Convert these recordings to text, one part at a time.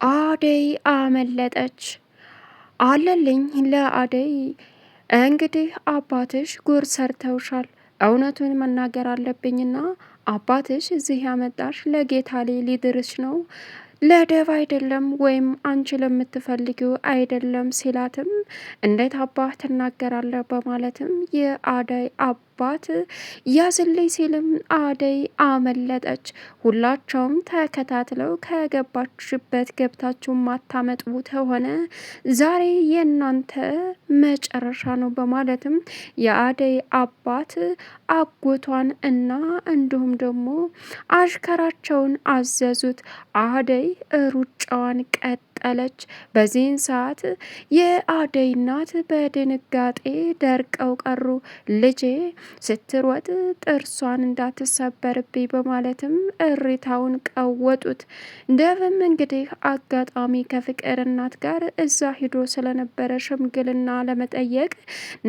አደይ አመለጠች። አለልኝ ለአደይ እንግዲህ አባትሽ ጉር ሰርተውሻል። እውነቱን መናገር አለብኝና አባትሽ እዚህ ያመጣሽ ለጌታሌ ሊድርሽ ነው፣ ለደብ አይደለም ወይም አንቺ ለምትፈልጊው አይደለም ሲላትም እንዴት አባህ ትናገራለህ በማለትም የአደይ አባት ያዝልኝ ሲልም አደይ አመለጠች። ሁላቸውም ተከታትለው ከገባችበት ገብታችሁ ማታመጡ ከሆነ ዛሬ የእናንተ መጨረሻ ነው በማለትም የአደይ አባት አጎቷን እና እንዲሁም ደግሞ አሽከራቸውን አዘዙት። አደይ ሩጫዋን ቀጠለች። በዚህን ሰዓት የአደይ እናት በድንጋጤ ደርቀው ቀሩ። ልጄ ስትሮጥ ጥርሷን እንዳትሰበርብኝ በማለትም እሪታውን ቀወጡት። ደብም እንግዲህ አጋጣሚ ከፍቅር እናት ጋር እዛ ሂዶ ስለነበረ ሽምግልና ለመጠየቅ፣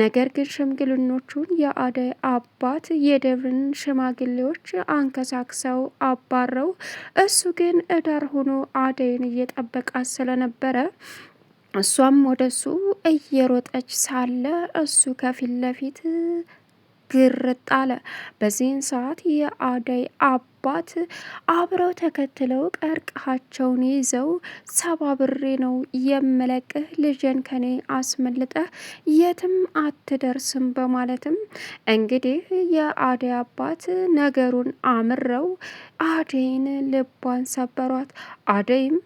ነገር ግን ሽምግልኖቹን የአደይ አባት የደብን ሽማግሌዎች አንከሳክሰው አባረው፣ እሱ ግን እዳር ሆኖ አደይን እየጠበቃት ስለነበረ እሷም ወደሱ እየሮጠች ሳለ እሱ ከፊት ለፊት ግርጥ አለ። በዚህን ሰዓት የአደይ አባት አብረው ተከትለው ቀርቅሃቸውን ይዘው ሰባብሬ ነው የምለቅህ፣ ልጄን ከኔ አስመልጠህ የትም አትደርስም በማለትም እንግዲህ የአደይ አባት ነገሩን አምረው አደይን ልቧን ሰበሯት። አደይም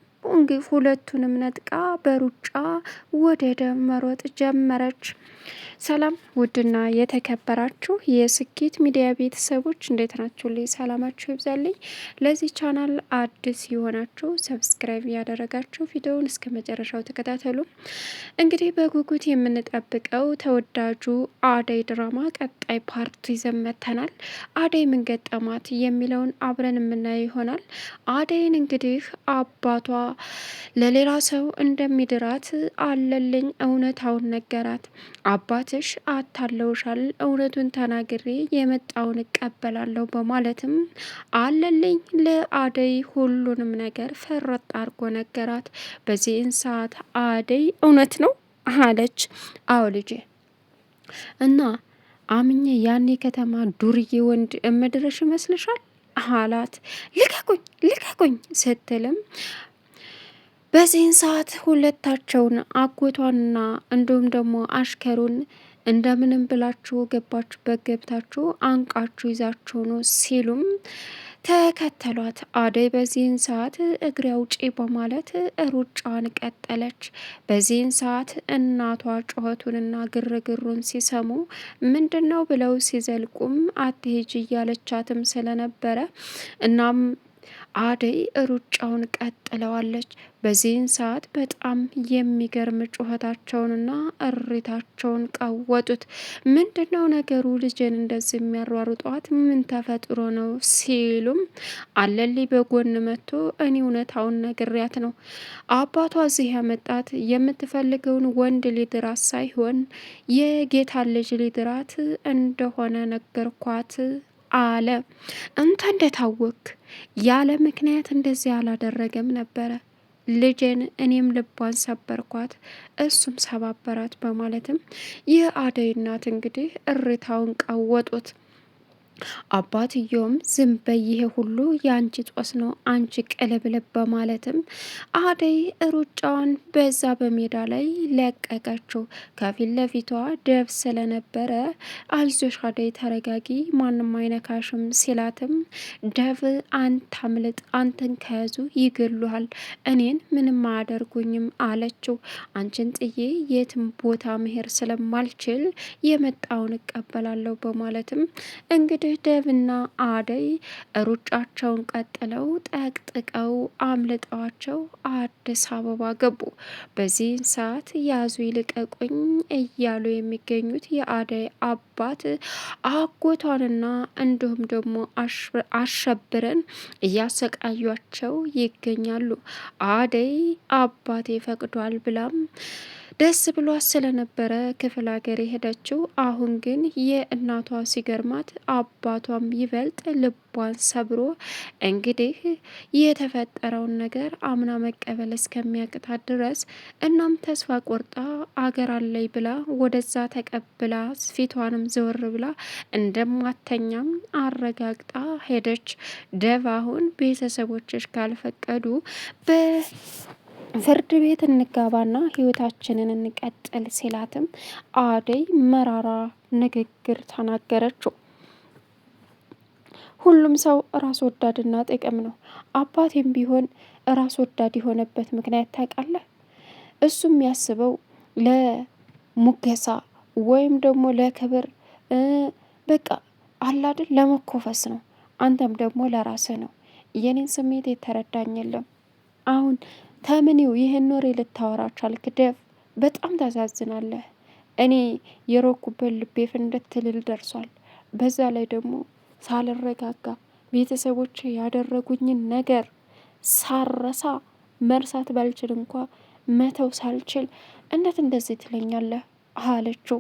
ሁለቱንም ነጥቃ በሩጫ ወደ ደብ መሮጥ ጀመረች። ሰላም ውድና የተከበራችሁ የስኬት ሚዲያ ቤተሰቦች እንዴት ናችሁ? ልይ ሰላማችሁ ይብዛልኝ። ለዚህ ቻናል አዲስ የሆናችሁ ሰብስክራይብ ያደረጋችሁ ቪዲዮውን እስከ መጨረሻው ተከታተሉ። እንግዲህ በጉጉት የምንጠብቀው ተወዳጁ አደይ ድራማ ቀጣይ ፓርት ይዘን መጥተናል። አደይ ምን ገጠማት የሚለውን አብረን የምናየው ይሆናል። አደይን እንግዲህ አባቷ ለሌላ ሰው እንደሚድራት አለልኝ እውነታውን ነገራት። አባትሽ አታለውሻል፣ እውነቱን ተናግሬ የመጣውን እቀበላለሁ በማለትም አለልኝ ለአደይ ሁሉንም ነገር ፈረጥ አርጎ ነገራት። በዚህን ሰዓት አደይ እውነት ነው አለች። አዎ ልጄ እና አምኜ ያኔ ከተማ ዱርዬ ወንድ እምድረሽ ይመስልሻል አላት። ልቀቁኝ ልቀቁኝ ስትልም በዚህን ሰዓት ሁለታቸውን አጎቷንና እንዲሁም ደግሞ አሽከሩን እንደምንም ብላችሁ ገባችሁበት ገብታችሁ አንቃችሁ ይዛችሁ ነው ሲሉም ተከተሏት። አደይ በዚህን ሰዓት እግሬ አውጪ በማለት ሩጫዋን ቀጠለች። በዚህን ሰዓት እናቷ ጩኸቱንና ግርግሩን ሲሰሙ ምንድን ነው ብለው ሲዘልቁም አትሄጅ እያለቻትም ስለነበረ እናም አደይ ሩጫውን ቀጥለዋለች። በዚህን ሰዓት በጣም የሚገርም ጩኸታቸውንና እሪታቸውን ቀወጡት። ምንድነው ነገሩ? ልጅን እንደዚህ የሚያሯሩጧት ምን ተፈጥሮ ነው ሲሉም አለልኝ በጎን መጥቶ እኔ እውነታውን ነግሪያት ነው አባቷ እዚህ ያመጣት የምትፈልገውን ወንድ ሊድራት ሳይሆን የጌታን ልጅ ሊድራት እንደሆነ ነገርኳት አለ። እንተ እንደታወክ ያለ ምክንያት እንደዚህ አላደረገም ነበረ። ልጄን እኔም ልቧን ሰበርኳት እሱም ሰባበራት በማለትም የአደይ እናት እንግዲህ እርታውን ቀወጡት። አባትየውም ዝም በይ ይሄ ሁሉ የአንቺ ጦስ ነው አንቺ ቅልብልብ በማለትም አደይ ሩጫዋን በዛ በሜዳ ላይ ለቀቀችው። ከፊት ለፊቷ ደብ ስለነበረ አይዞሽ አደይ ተረጋጊ ማንም አይነካሽም ሲላትም ደብ አንተ አምልጥ አንተን ከያዙ ይገሉሃል እኔን ምንም አያደርጉኝም አለችው። አንቺን ጥዬ የትም ቦታ መሄድ ስለማልችል የመጣውን እቀበላለሁ በማለትም እንግዲህ ደብና አደይ ሩጫቸውን ቀጥለው ጠቅጥቀው አምልጠዋቸው አዲስ አበባ ገቡ። በዚህን ሰዓት ያዙ ይልቀቁኝ እያሉ የሚገኙት የአደይ አባት አጎቷንና እንዲሁም ደግሞ አሸብርን እያሰቃያቸው ይገኛሉ። አደይ አባቴ ፈቅዷል ብላም ደስ ብሏት ስለነበረ ክፍለ ሀገር የሄደችው። አሁን ግን የእናቷ ሲገርማት አባቷም ይበልጥ ልቧን ሰብሮ እንግዲህ የተፈጠረውን ነገር አምና መቀበል እስከሚያቅታት ድረስ እናም ተስፋ ቆርጣ አገር አለኝ ብላ ወደዛ ተቀብላ ፊቷንም ዘወር ብላ እንደማተኛም አረጋግጣ ሄደች። ደብ አሁን ቤተሰቦችሽ ካልፈቀዱ ፍርድ ቤት እንጋባና ህይወታችንን እንቀጥል ሲላትም አደይ መራራ ንግግር ተናገረችው። ሁሉም ሰው ራስ ወዳድና ጥቅም ነው። አባቴም ቢሆን ራስ ወዳድ የሆነበት ምክንያት ታውቃለህ? እሱም ያስበው ለሙገሳ ወይም ደግሞ ለክብር በቃ አላድል ለመኮፈስ ነው። አንተም ደግሞ ለራስህ ነው። የኔን ስሜት የተረዳኝ የለም። አሁን ተምኔው ይህን ኖሬ ልታወራ ቻልክ? ደፍ በጣም ታሳዝናለህ። እኔ የሮኩበት ልቤ ፍንድት ልል ደርሷል። በዛ ላይ ደግሞ ሳልረጋጋ ቤተሰቦች ያደረጉኝን ነገር ሳረሳ መርሳት ባልችል እንኳ መተው ሳልችል እንዴት እንደዚህ ትለኛለህ? አለችው።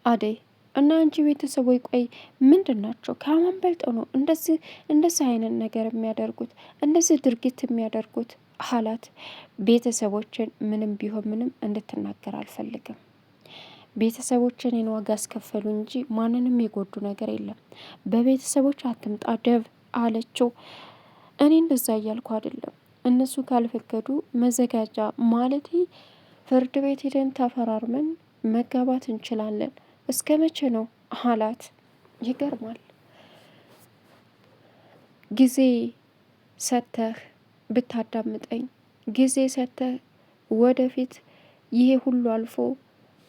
አደይ እና አንቺ ቤተሰቦች ቆይ ምንድን ናቸው? ከማን በልጠው ነው እንደዚህ አይነት ነገር የሚያደርጉት እንደዚህ ድርጊት የሚያደርጉት አላት። ቤተሰቦችን ምንም ቢሆን ምንም እንድትናገር አልፈልግም። ቤተሰቦችን እኔን ዋጋ አስከፈሉ እንጂ ማንንም የጎዱ ነገር የለም። በቤተሰቦች አትምጣ ደብ አለችው። እኔ እንደዛ እያልኩ አይደለም። እነሱ ካልፈቀዱ መዘጋጃ ማለት ፍርድ ቤት ሄደን ተፈራርመን መጋባት እንችላለን። እስከ መቼ ነው አላት። ይገርማል። ጊዜ ሰተህ ብታዳምጠኝ፣ ጊዜ ሰተህ ወደፊት ይሄ ሁሉ አልፎ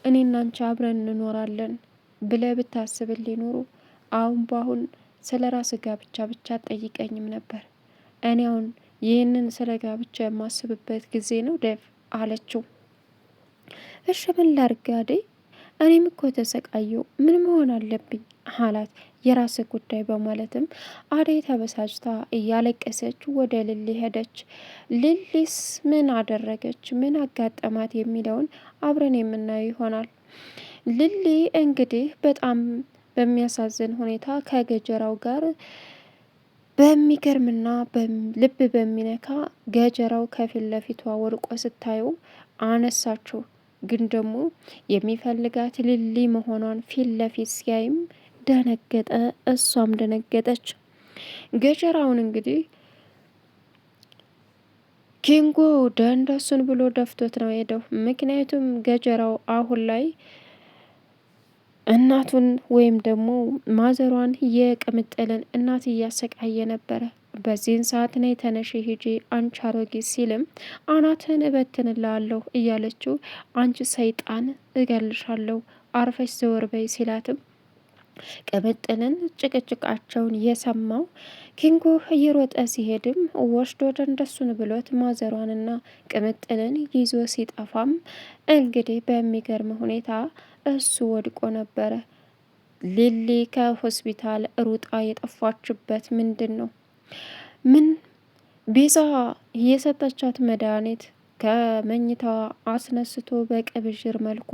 እኔና አንቺ አብረን እንኖራለን ብለህ ብታስብልኝ ኖሮ አሁን በአሁን ስለ ራስ ጋብቻ ብቻ ጠይቀኝም ነበር። እኔ አሁን ይህንን ስለ ጋብቻ የማስብበት ጊዜ ነው ደፍ አለችው። እሺ ምን ላድርግ አደይ? እኔም እኮ ተሰቃየው ምን መሆን አለብኝ አላት። የራስ ጉዳይ በማለትም አደይ ተበሳጭታ እያለቀሰች ወደ ልሊ ሄደች። ልሊስ ምን አደረገች፣ ምን አጋጠማት የሚለውን አብረን የምናየው ይሆናል። ልሊ እንግዲህ በጣም በሚያሳዝን ሁኔታ ከገጀራው ጋር በሚገርምና ልብ በሚነካ ገጀራው ከፊት ለፊቷ ወርቆ ስታየው አነሳችው። ግን ደግሞ የሚፈልጋት ልሊ መሆኗን ፊት ለፊት ሲያይም ደነገጠ። እሷም ደነገጠች። ገጀራውን እንግዲህ ኪንጎ ደንደሱን ብሎ ደፍቶት ነው ሄደው። ምክንያቱም ገጀራው አሁን ላይ እናቱን ወይም ደግሞ ማዘሯን የቅምጥልን እናት እያሰቃየ ነበረ። በዚህን ሰዓት ነይ ተነሽ ሂጂ አንቺ አሮጊት ሲልም አናትህን እበትንልሃለሁ እያለችው አንቺ ሰይጣን እገልሻለሁ አርፈሽ ዘወር በይ ሲላትም ቅምጥልን ጭቅጭቃቸውን የሰማው ኪንጎ እየሮጠ ሲሄድም ወስዶ ደንደሱን ብሎት ማዘሯንና ቅምጥልን ይዞ ሲጠፋም እንግዲህ በሚገርም ሁኔታ እሱ ወድቆ ነበረ። ሊሊ ከሆስፒታል ሩጣ የጠፋችበት ምንድን ነው? ምን ቤዛ የሰጠቻት መድኃኒት ከመኝታዋ አስነስቶ በቅብዥር መልኩ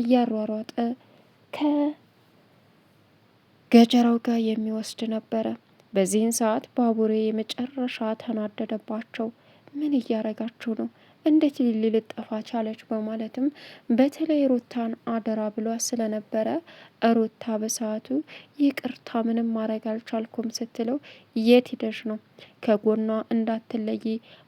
እያሯሯጠ ከገጀራው ጋር የሚወስድ ነበረ። በዚህን ሰዓት ባቡሬ የመጨረሻ ተናደደባቸው። ምን እያረጋችሁ ነው? እንዴት ሊሊ ልጠፋ ቻለች? በማለትም በተለይ ሩታን አደራ ብሏ ስለነበረ ሩታ በሰዓቱ ይቅርታ ምንም ማድረግ አልቻልኩም ስትለው የት ሂደሽ ነው? ከጎኗ እንዳትለይ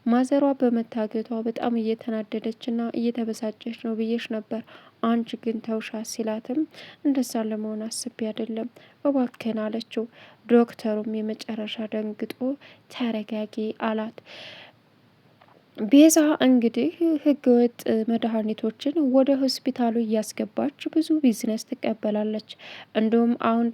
ማዘሯ በመታገቷ በጣም እየተናደደችና እየተበሳጨች ነው ብዬሽ ነበር። አንቺ ግን ተውሻት ሲላትም እንደዛ ለመሆን አስቤ አይደለም እባክህን አለችው። ዶክተሩም የመጨረሻ ደንግጦ ተረጋጊ አላት። ቤዛ እንግዲህ ህገወጥ መድኃኒቶችን ወደ ሆስፒታሉ እያስገባች ብዙ ቢዝነስ ትቀበላለች። እንዲሁም አሁን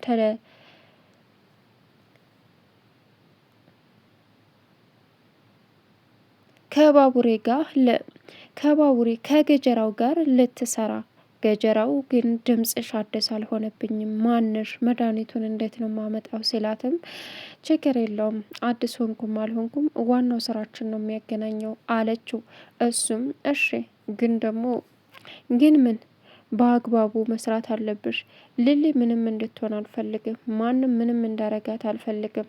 ከገጀራው ጋር ልትሰራ ገጀራው ግን ድምጽሽ አዲስ አልሆነብኝም፣ ማንሽ መድኃኒቱን እንዴት ነው ማመጣው ሲላትም ችግር የለውም አዲስ ሆንኩም አልሆንኩም ዋናው ስራችን ነው የሚያገናኘው አለችው። እሱም እሺ ግን ምን በአግባቡ መስራት አለብሽ። ሊሊ ምንም እንድትሆን አልፈልግም። ማንም ምንም እንዳረጋት አልፈልግም።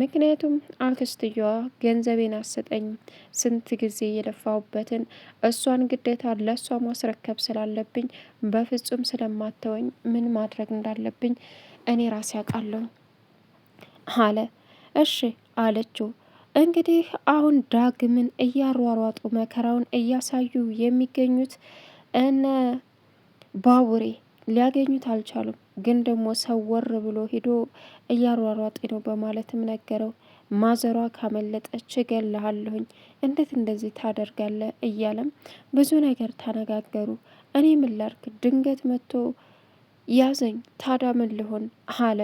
ምክንያቱም አክስትየዋ ገንዘቤን አሰጠኝም። ስንት ጊዜ የለፋሁበትን እሷን ግዴታ ለእሷ ማስረከብ ስላለብኝ በፍጹም ስለማተወኝ ምን ማድረግ እንዳለብኝ እኔ ራሴ አውቃለሁ አለ። እሺ አለችው። እንግዲህ አሁን ዳግምን እያሯሯጡ መከራውን እያሳዩ የሚገኙት እነ ባቡሬ ሊያገኙት አልቻሉም። ግን ደግሞ ሰወር ብሎ ሂዶ እያሯሯጤ ነው በማለትም ነገረው። ማዘሯ ካመለጠች እገልሃለሁኝ፣ እንዴት እንደዚህ ታደርጋለህ? እያለም ብዙ ነገር ተነጋገሩ። እኔ ምን ላድርግ? ድንገት መጥቶ ያዘኝ፣ ታዲያ ምን ልሆን አለ።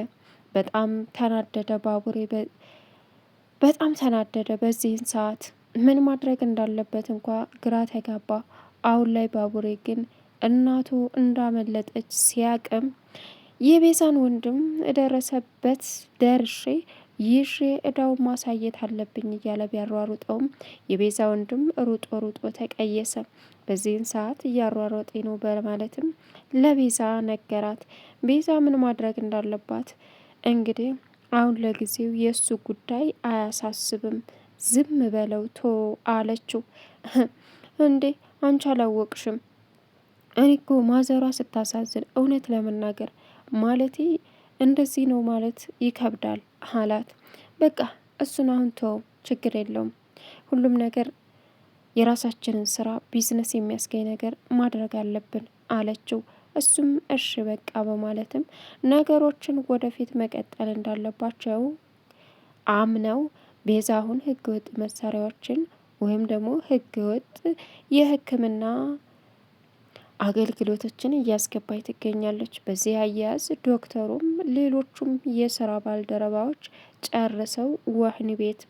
በጣም ተናደደ ባቡሬ፣ በጣም ተናደደ። በዚህን ሰዓት ምን ማድረግ እንዳለበት እንኳ ግራ ተጋባ። አሁን ላይ ባቡሬ ግን እናቱ እንዳመለጠች ሲያቅም የቤዛን ወንድም ደረሰበት ደርሼ ይዤ እዳውን ማሳየት አለብኝ እያለ ቢያሯሩጠውም የቤዛ ወንድም ሩጦ ሩጦ ተቀየሰ። በዚህን ሰዓት እያሯሯጤ ነው በማለትም ለቤዛ ነገራት። ቤዛ ምን ማድረግ እንዳለባት እንግዲህ አሁን ለጊዜው የእሱ ጉዳይ አያሳስብም፣ ዝም በለው ቶ አለችው። እንዴ አንቺ አላወቅሽም? እኔ እኮ ማዘሯ ስታሳዝን፣ እውነት ለመናገር ማለቴ እንደዚህ ነው ማለት ይከብዳል አላት። በቃ እሱን አሁን ተወው፣ ችግር የለውም። ሁሉም ነገር የራሳችንን ስራ ቢዝነስ የሚያስገኝ ነገር ማድረግ አለብን አለችው። እሱም እሺ በቃ በማለትም ነገሮችን ወደፊት መቀጠል እንዳለባቸው አምነው ቤዛ አሁን ህገወጥ መሳሪያዎችን ወይም ደግሞ ህገወጥ የሕክምና አገልግሎቶችን እያስገባች ትገኛለች። በዚህ አያያዝ ዶክተሩም ሌሎቹም የስራ ባልደረባዎች ጨርሰው ወህኒ ቤት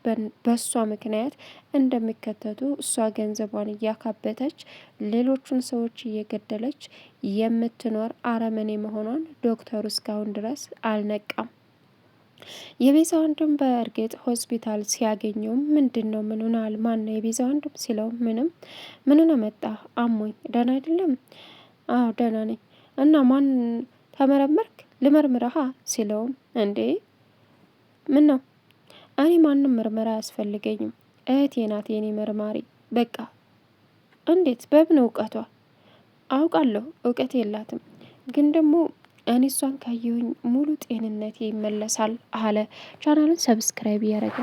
በሷ ምክንያት እንደሚከተቱ፣ እሷ ገንዘቧን እያካበተች ሌሎቹን ሰዎች እየገደለች የምትኖር አረመኔ መሆኗን ዶክተሩ እስካሁን ድረስ አልነቃም። የቤዛ ወንድም በእርግጥ ሆስፒታል ሲያገኘውም ምንድን ነው ምን ሆነሃል? ማን ነው የቤዛ ወንድም ሲለው ምን ሆነ መጣ? አሞኝ። ደህና አይደለም? አዎ ደህና ነኝ። እና ማን ተመረመርክ? ልመርምረሃ ሲለውም እንዴ ምን ነው? እኔ ማንም ምርመራ አያስፈልገኝም፣ እህቴ ናት የኔ መርማሪ። በቃ እንዴት? በምን እውቀቷ? አውቃለሁ እውቀት የላትም፣ ግን ደግሞ እኔ እሷን ካየሁኝ ሙሉ ጤንነቴ ይመለሳል አለ። ቻናሉን ሰብስክራይብ እያደረገ